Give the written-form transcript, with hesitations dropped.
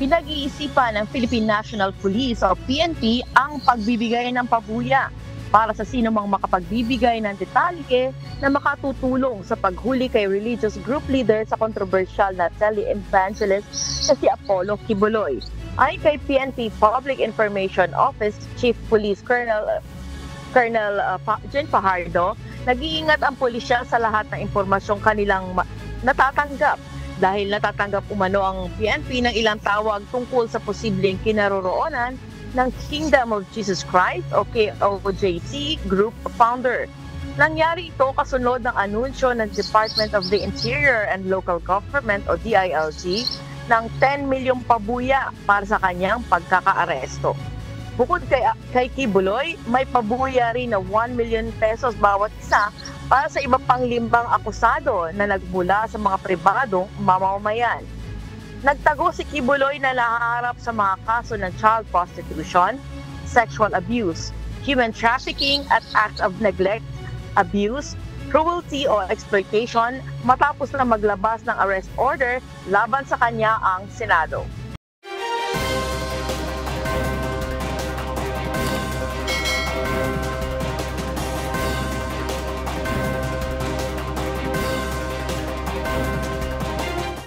Pinag-iisipan ng Philippine National Police o PNP ang pagbibigay ng pabuya para sa sinumang makapagbibigay ng detalye na makatutulong sa paghuli kay religious group leader sa controversial na tele-evangelist na si Apollo Kibuloy. Ay kay PNP Public Information Office Chief Police Colonel Jen Fajardo, nag-iingat ang pulisya sa lahat ng impormasyong kanilang natatanggap dahil natatanggap umano ang PNP ng ilang tawag tungkol sa posibleng kinaroroonan ng Kingdom of Jesus Christ o KOJC Group founder. Nangyari ito kasunod ng anunsyo ng Department of the Interior and Local Government o DILG ng 10 milyong pabuya para sa kanyang pagkakaaresto. Bukod kay Kibuloy, may pabuya rin na 1 million pesos bawat isa para sa iba pang 5 akusado na nagmula sa mga pribadong mamamayan. Nagtago si Kibuloy na nahaharap sa mga kaso ng child prostitution, sexual abuse, human trafficking at acts of neglect, abuse, cruelty o exploitation matapos na maglabas ng arrest order laban sa kanya ang Senado.